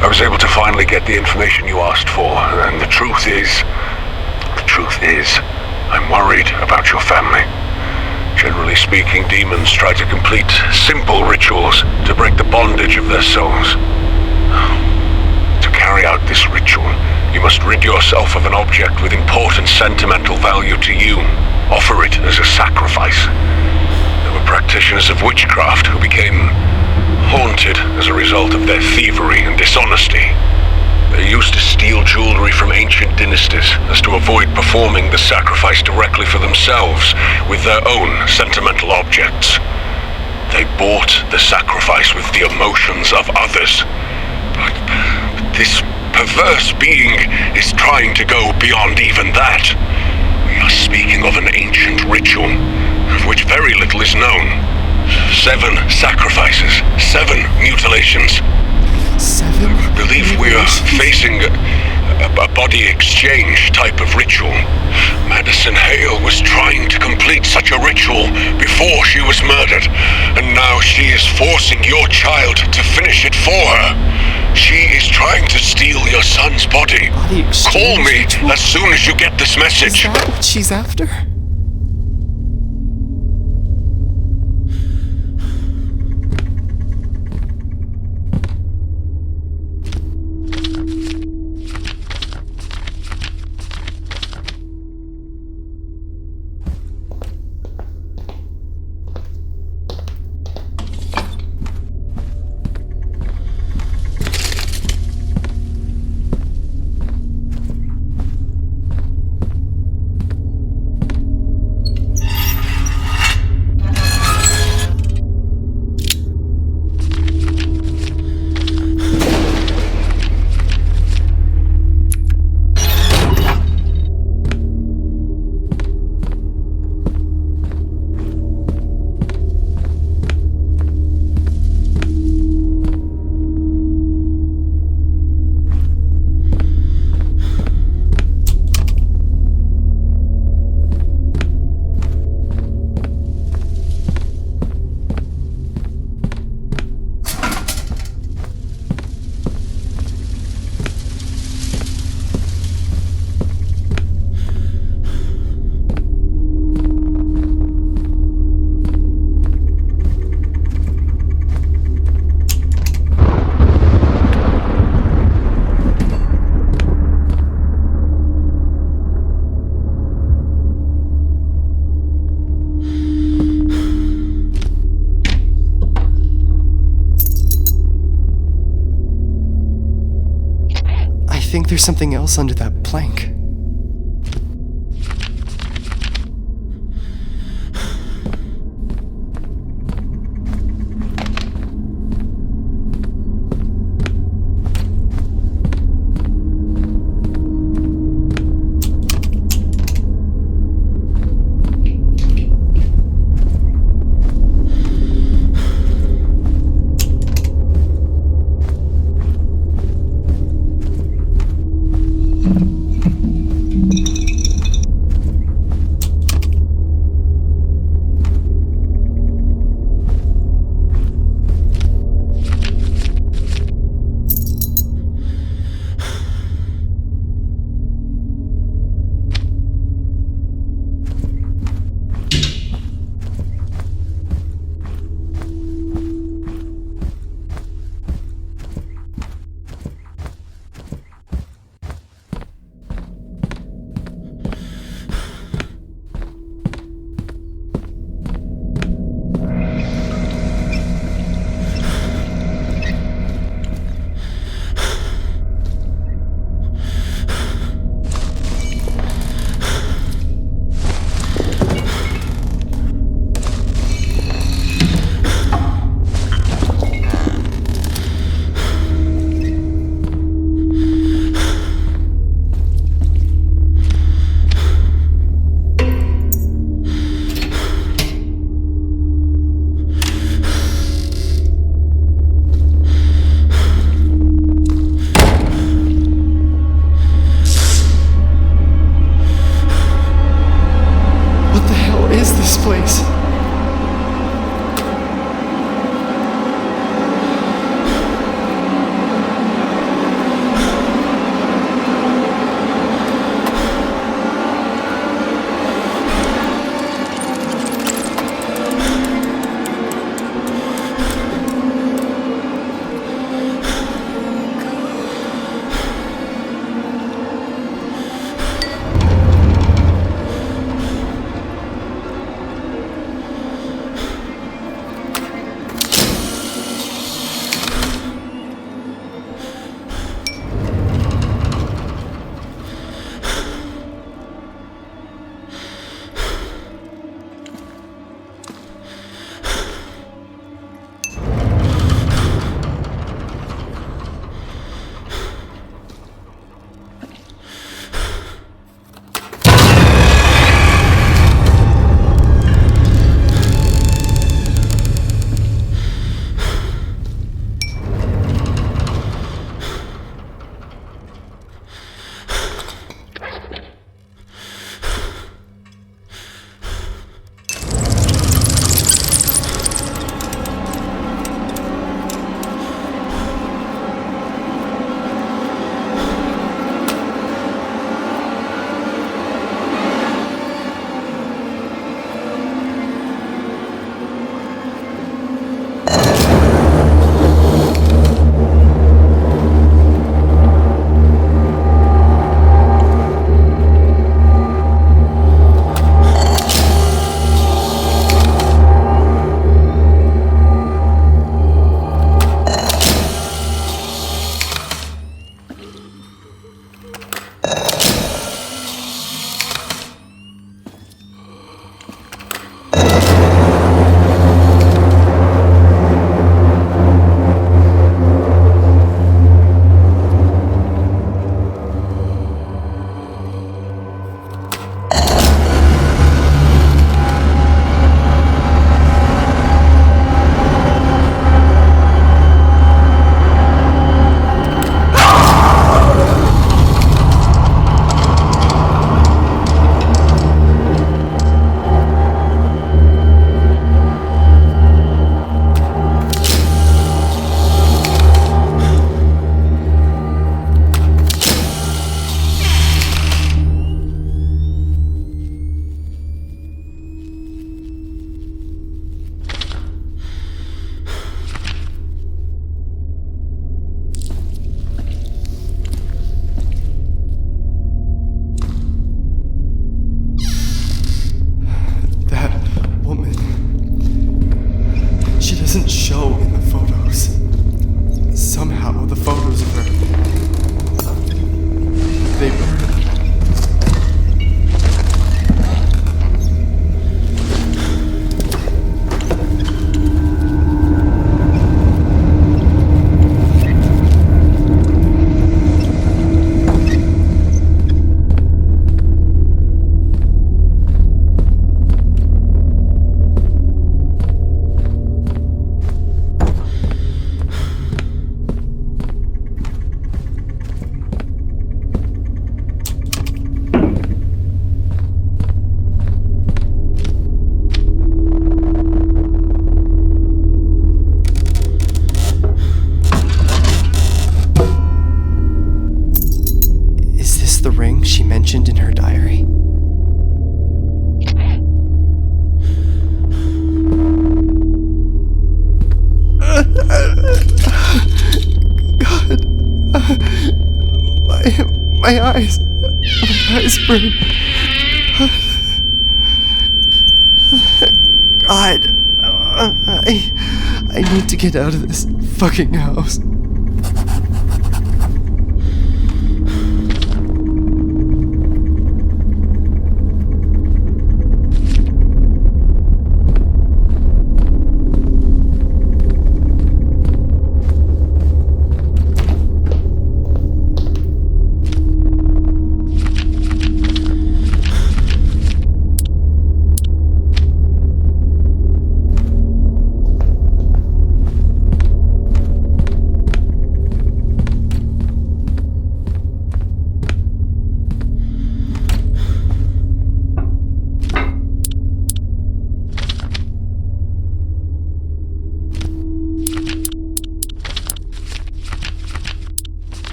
I was able to finally get the information you asked for, and the truth is, I'm worried about your family. Generally speaking, demons try to complete simple rituals to break the bondage of their souls. To carry out this ritual, you must rid yourself of an object with important sentimental value to you. Offer it as a sacrifice. There were practitioners of witchcraft who became haunted as a result of their thievery and dishonesty. They used to steal jewelry from ancient dynasties as to avoid performing the sacrifice directly for themselves with their own sentimental objects. They bought the sacrifice with the emotions of others. But this perverse being is trying to go beyond even that. We are speaking of an ancient ritual, of which very little is known. 7 sacrifices, 7 mutilations. 7? I believe we are facing a body exchange type of ritual. Madison Hale was trying to complete such a ritual before she was murdered, and now she is forcing your child to finish it for her. She is trying to steal your son's body. Call me ritual? as soon as you get this message. Is that what she's after? I think there's something else under that plank. My eyes. My eyes burn. God. I need to get out of this fucking house.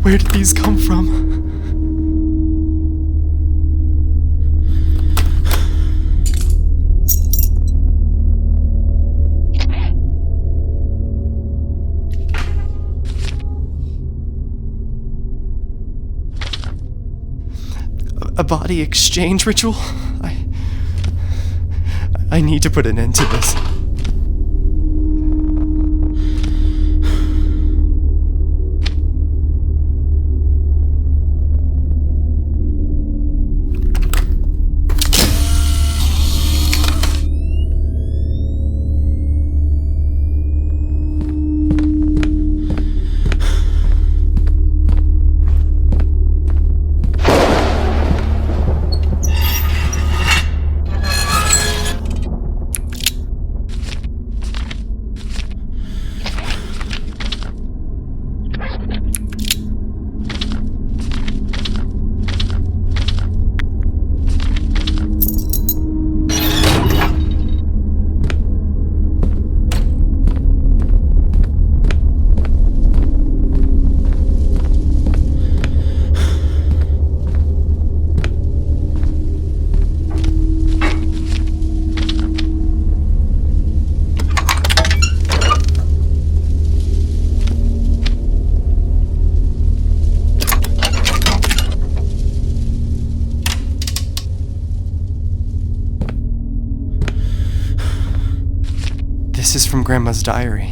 Where did these come from? A body exchange ritual? I need to put an end to this. This is from Grandma's diary.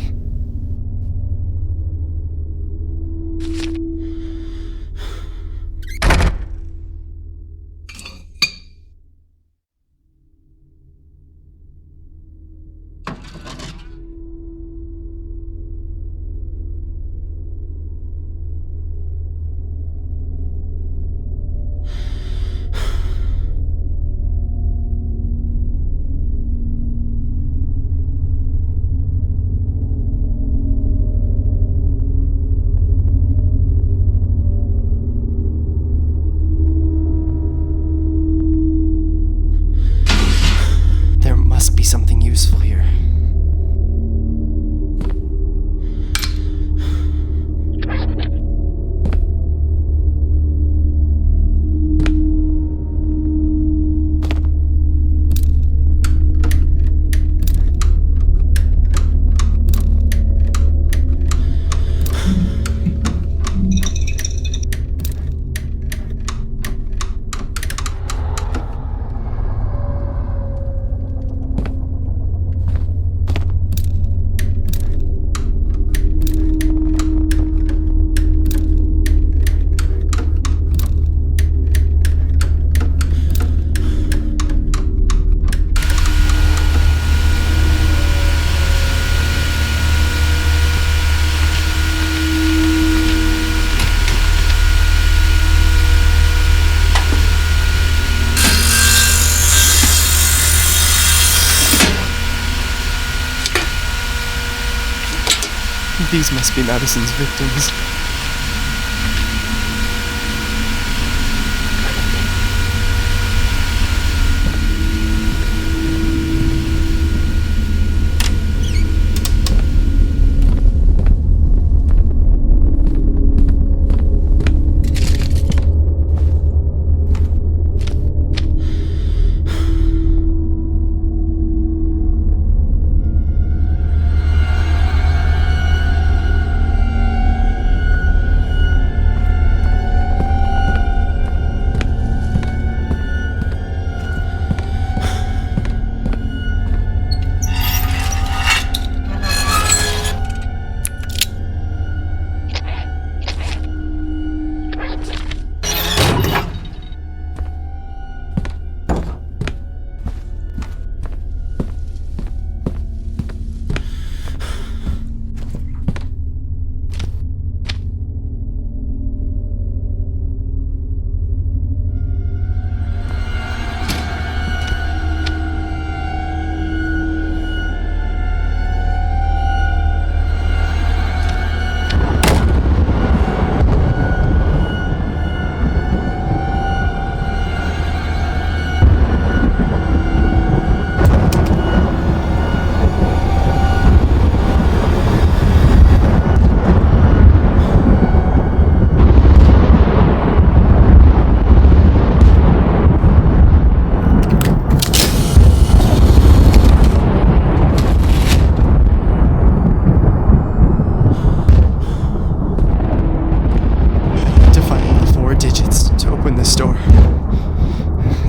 These must be Madison's victims.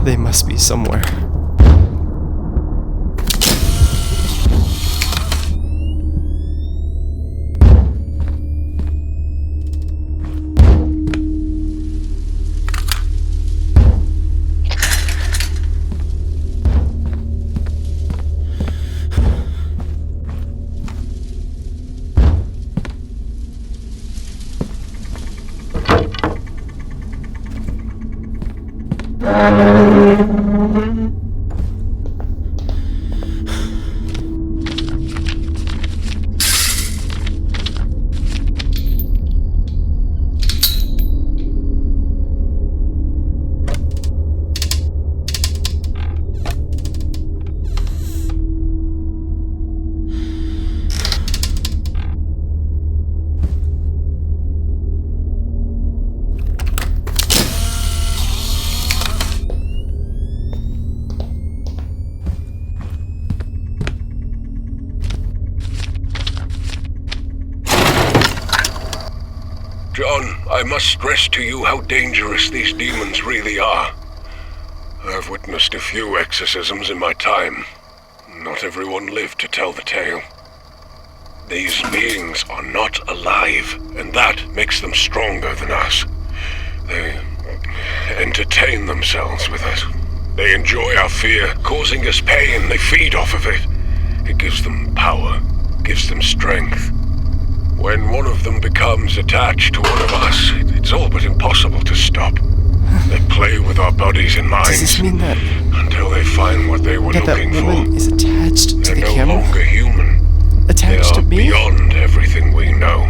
They must be somewhere. John, I must stress to you how dangerous these demons really are. I've witnessed a few exorcisms in my time. Not everyone lived to tell the tale. These beings are not alive, and that makes them stronger than us. They entertain themselves with us. They enjoy our fear, causing us pain. They feed off of it. It gives them power, gives them strength. When one of them becomes attached to one of us, it's all but impossible to stop. They play with our bodies and minds. Does this mean that until they find what they were looking that woman for? is attached to They're the no camera? longer human. Attached to They are me? beyond everything we know.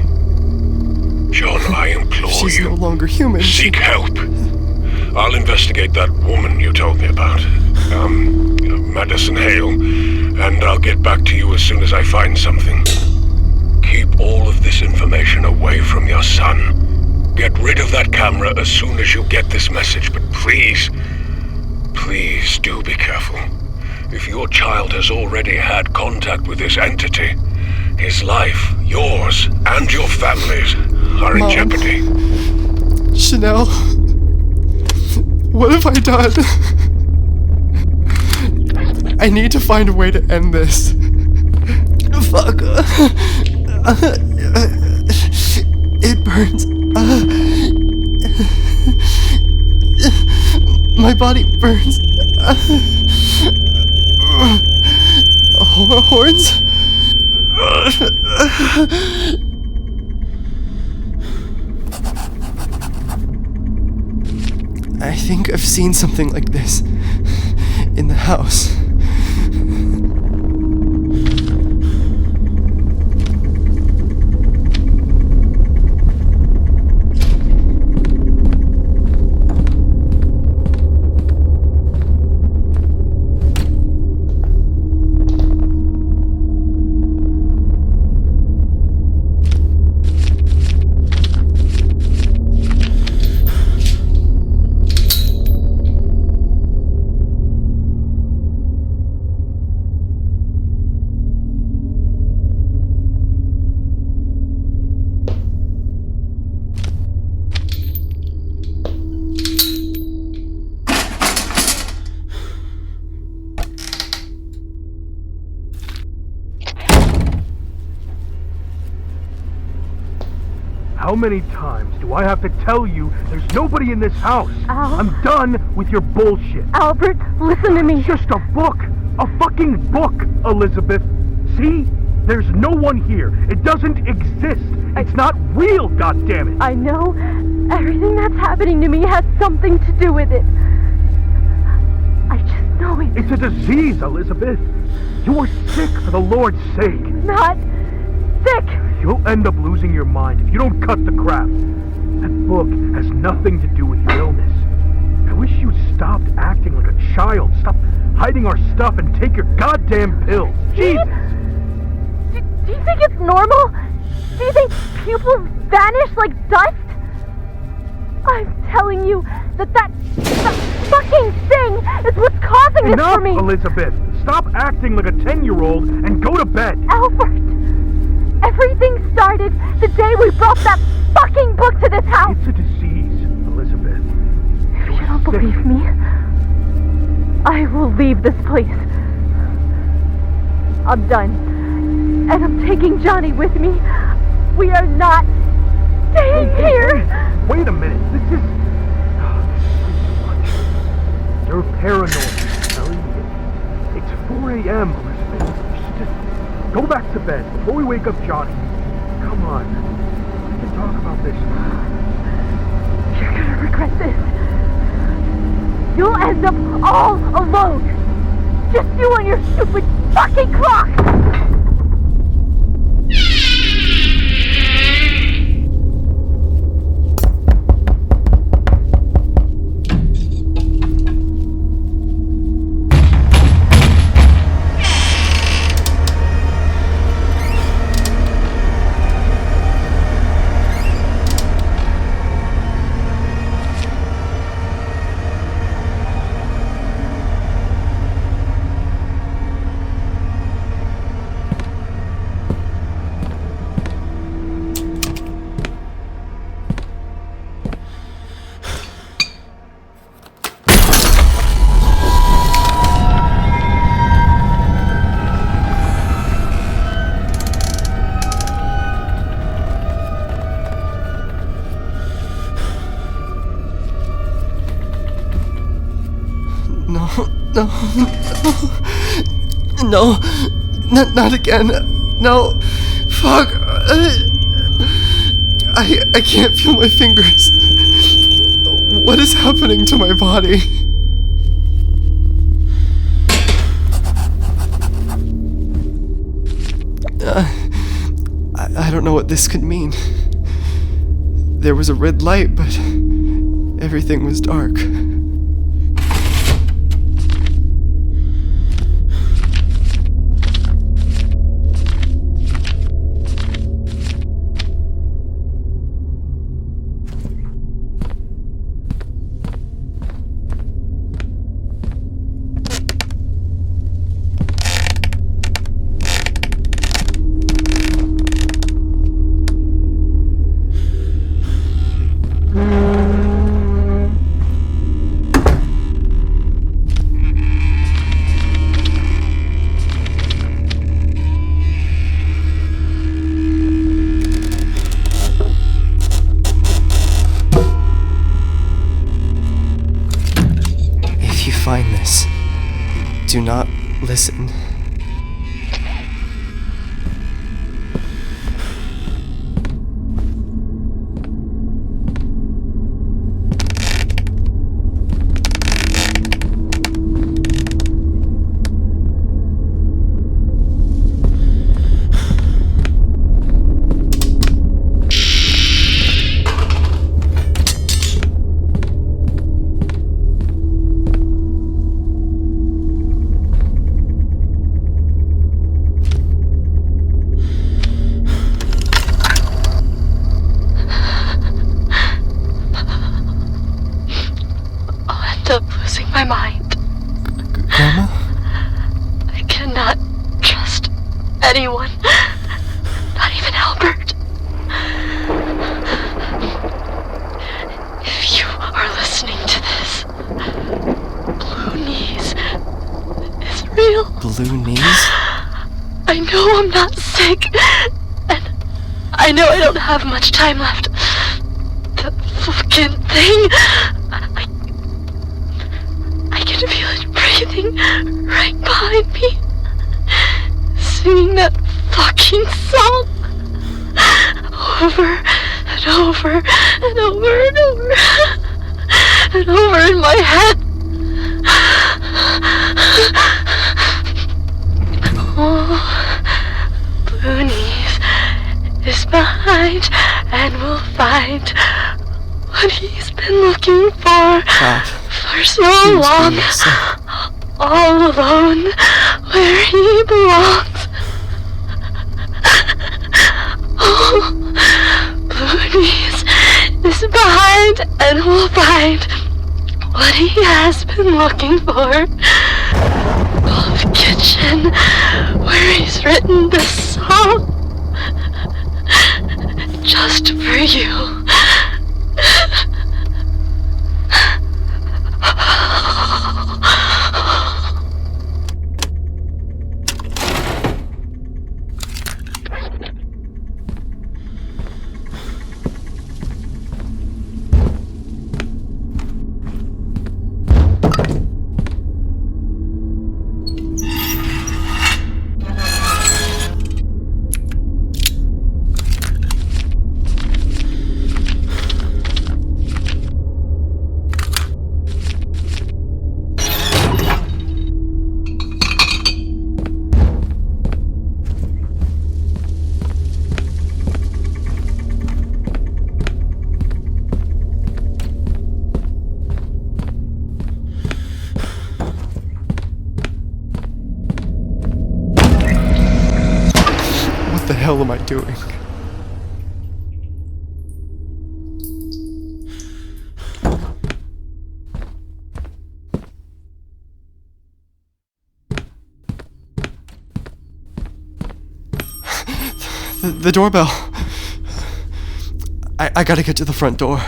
John, I implore She's you, no longer human. seek help. I'll investigate that woman you told me about, Madison Hale, and I'll get back to you as soon as I find something. Keep all of this information away from your son. Get rid of that camera as soon as you get this message, but please do be careful. If your child has already had contact with this entity, his life, yours, and your family's are in Mom. jeopardy. Chanel, what have I done? I need to find a way to end this. Fuck. It burns. My body burns. Horns? I think I've seen something like this in the house. How many times do I have to tell you there's nobody in this house? Al? I'm done with your bullshit. Albert, listen to me. It's just a book. A fucking book, Elizabeth. See? There's no one here. It doesn't exist. It's not real, goddammit. I know. Everything that's happening to me has something to do with it. I just know it. It's a disease, Elizabeth. You are sick for the Lord's sake. Not sick. You'll end up losing your mind if you don't cut the crap. That book has nothing to do with your illness. I wish you'd stopped acting like a child. Stop hiding our stuff and take your goddamn pills. Jesus! Do you think it's normal? Do you think pupils vanish like dust? I'm telling you that fucking thing is what's causing this for me. Enough, Elizabeth! Stop acting like a 10-year-old and go to bed. Albert, everything started the day we brought that fucking book to this house. It's a disease, Elizabeth. If you don't believe me, I will leave this place. I'm done. And I'm taking Johnny with me. We are not staying here. Wait a minute. This is too much. You're paranoid, Ellie. It's 4 a.m., Elizabeth. Just go back to bed before we wake up Johnny. Come on. We can talk about this now. You're gonna regret this. You'll end up all alone. Just you and your stupid fucking clock. No, not again. No, fuck. I can't feel my fingers. What is happening to my body? I don't know what this could mean. There was a red light, but everything was dark. Find this. Do not listen. My mind. Grandma? I cannot trust anyone. Not even Albert. If you are listening to this, Blue Knees is real. Blue Knees? I know I'm not sick, and I I know I don't have much time left. That fucking thing. I can feel it breathing right behind me. Singing that fucking song. Over and over and over and over and over in my head. Oh, Boonies is behind and will find what he's been looking for so long. All alone where he belongs. Oh, Boonies is behind and will find what he has been looking for. Oh, the kitchen where he's written this song just for you. What the hell am I doing? The doorbell. I gotta get to the front door.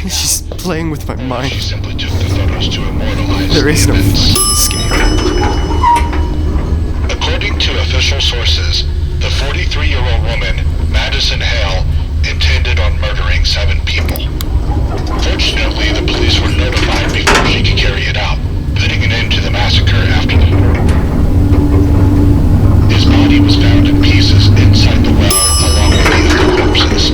She's playing with my mind. She simply took the photos to immortalize There is the no events. fucking escape. According to official sources, the 43-year-old woman, Madison Hale, intended on murdering 7 people. Fortunately, the police were notified before she could carry it out, putting an end to the massacre after the murder. His body was found in pieces inside the well, along with the other corpses.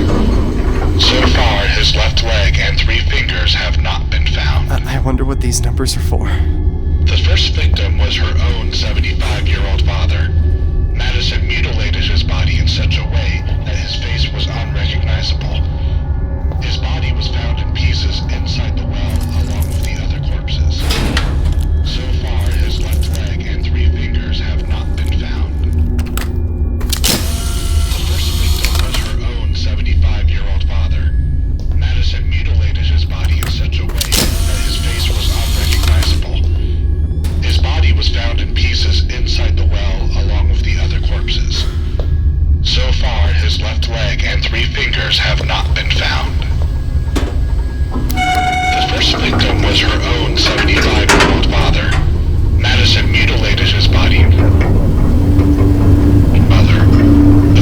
So far, his left leg and 3 fingers have not been found. I wonder what these numbers are for. The first victim was her own 75-year-old father. Madison mutilated his body in such a way that his face was unrecognizable. His body was found in pieces inside the well, along with the other corpses. So far, his left leg and 3 fingers have not been found. The first victim was her own 75-year-old father. Madison mutilated his body in such a way that his face was unrecognizable. His body was found in pieces inside the well, along with the other corpses. So far, his left leg and 3 fingers have not been found. The first victim was her own 75-year-old father. Madison mutilated his body. Mother.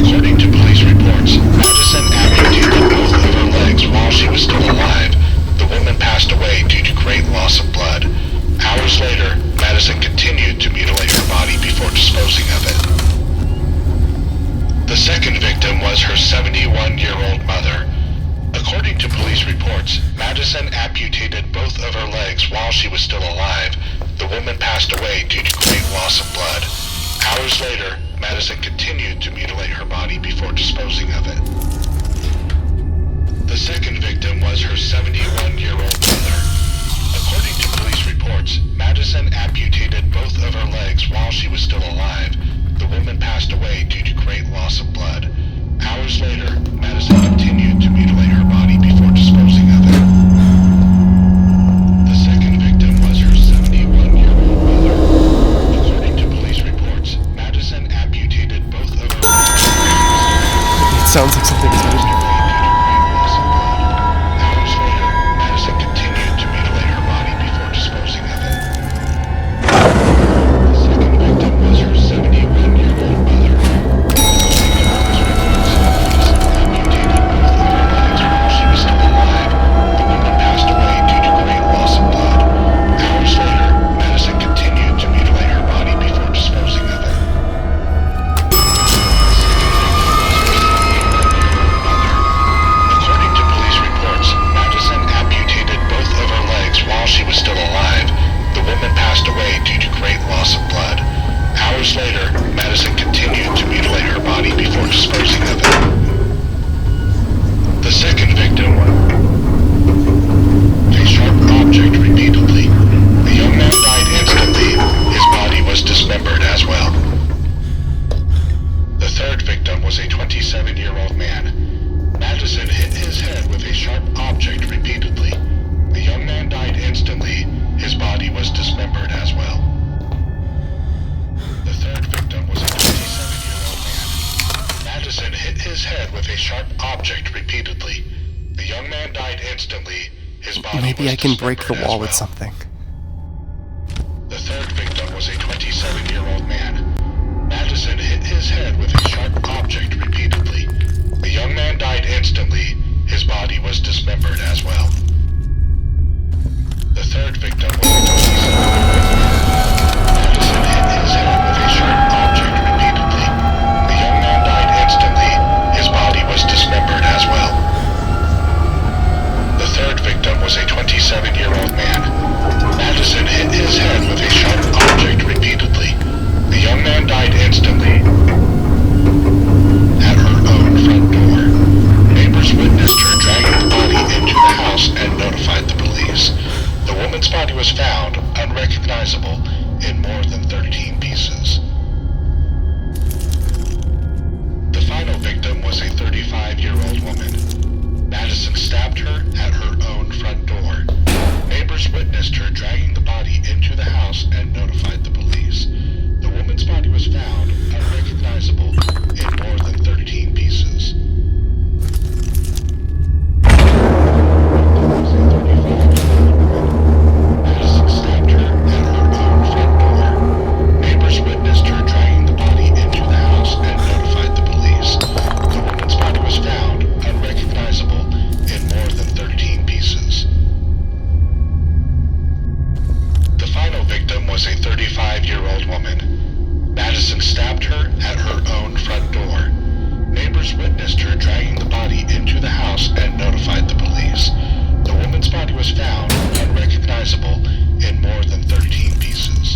According to police reports, Madison amputated both of her legs while she was still alive. The woman passed away due to great loss of blood. Hours later, Madison continued to mutilate her body before disposing of it. The second victim was her 71-year-old mother. According to police reports, Madison amputated both of her legs while she was still alive. The woman passed away due to great loss of blood. Hours later, Madison continued to mutilate her body before disposing of it. The second victim was her 71-year-old mother. According to police reports, Madison amputated both of her legs while she was still alive. The woman passed away due to great loss of blood. Hours later, Madison continued to mutilate her body. Maybe I can break the wall with something. The third victim was a 27-year-old man. Madison hit his head with a sharp object repeatedly. The young man died instantly. His body was dismembered as well. The third victim was a 27-year-old man. Madison hit his head with a sharp object repeatedly. The young man died instantly. His body was dismembered as well. The third victim was a 27-year-old man. Madison hit his head with a sharp object repeatedly. The young man died instantly at her own front door. Neighbors witnessed her dragging the body into the house and notified the police. The woman's body was found unrecognizable in more than 13 pieces. The final victim was a 35-year-old woman. Madison stabbed her at her own front door. Neighbors witnessed her dragging the body into the house and notified the police. The woman's body was found unrecognizable in more than 13 pieces. Madison stabbed her at her own front door. Neighbors witnessed her dragging the body into the house and notified the police. The woman's body was found unrecognizable in more than 13 pieces. The final victim was a 35-year-old woman. Madison stabbed her at her own front door. Neighbors witnessed her dragging the body into the house and notified the police. The woman's body was found unrecognizable in more than 13 pieces.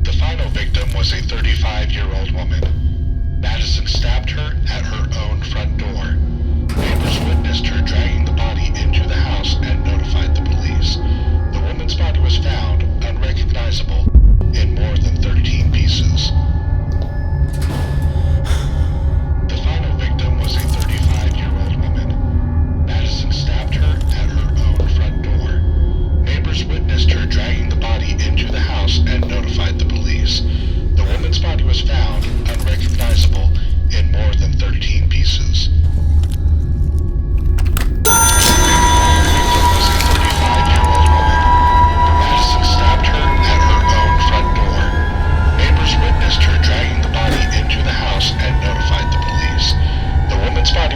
The final victim was a 35-year-old woman. Madison stabbed her at her own front door. Neighbors witnessed her dragging the body into the house and notified the police. The woman's body was found unrecognizable in more than 13 pieces. The final victim was a 35-year-old woman. Madison stabbed her at her own front door. Neighbors witnessed her dragging the body into the house and notified the police. The woman's body was found unrecognizable in more than 13 pieces.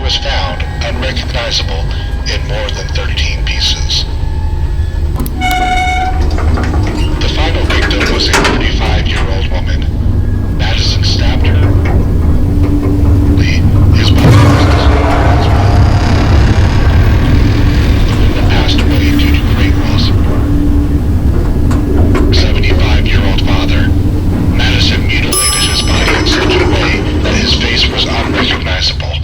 Was found unrecognizable in more than 13 pieces. The final victim was a 35-year-old woman. Madison stabbed her. His body was dismembered as well. The woman passed away due to great loss of blood. 75-year-old father. Madison mutilated his body in such a way that his face was unrecognizable.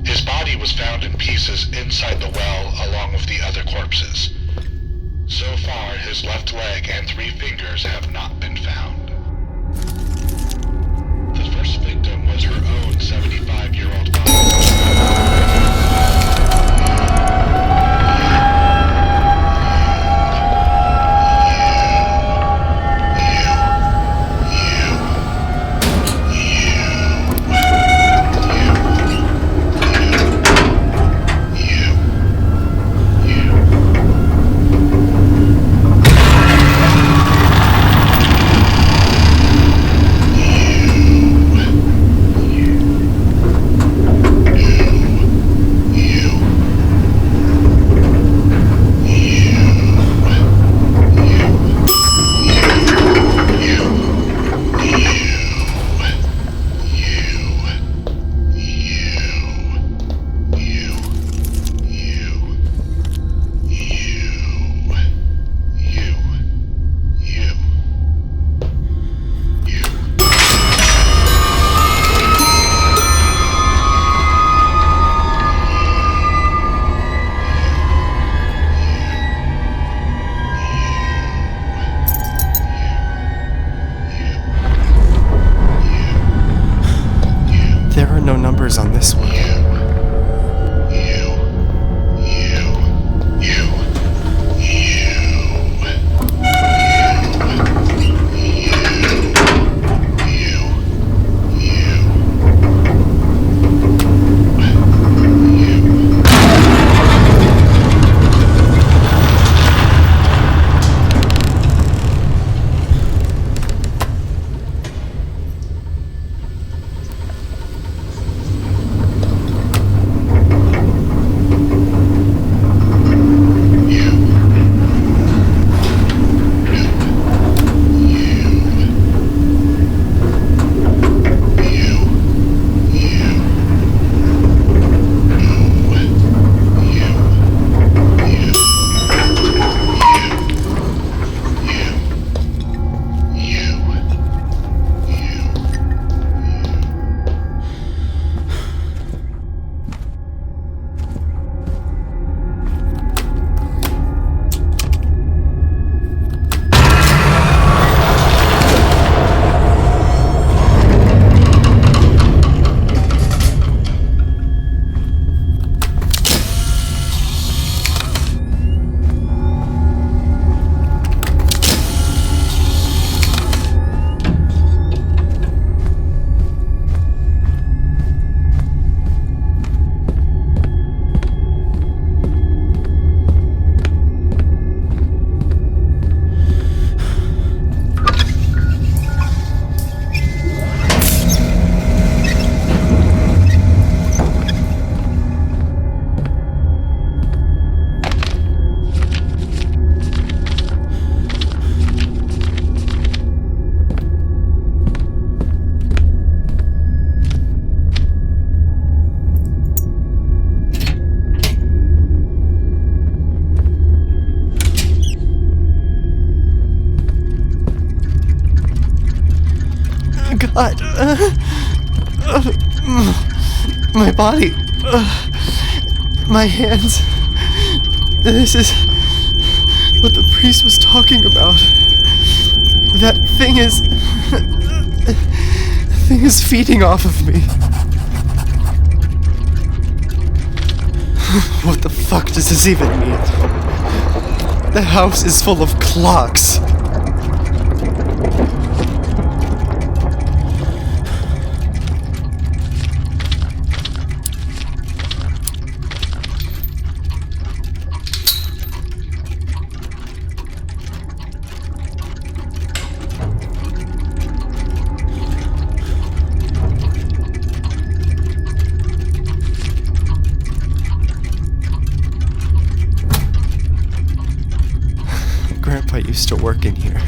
His body was found in pieces inside the well along with the other corpses. So far, his left leg and 3 fingers have not been found. The first victim was her own 75-year-old God. My body. My hands. This is what the priest was talking about. That thing is feeding off of me. What the fuck does this even mean? The house is full of clocks. Grandpa used to work in here.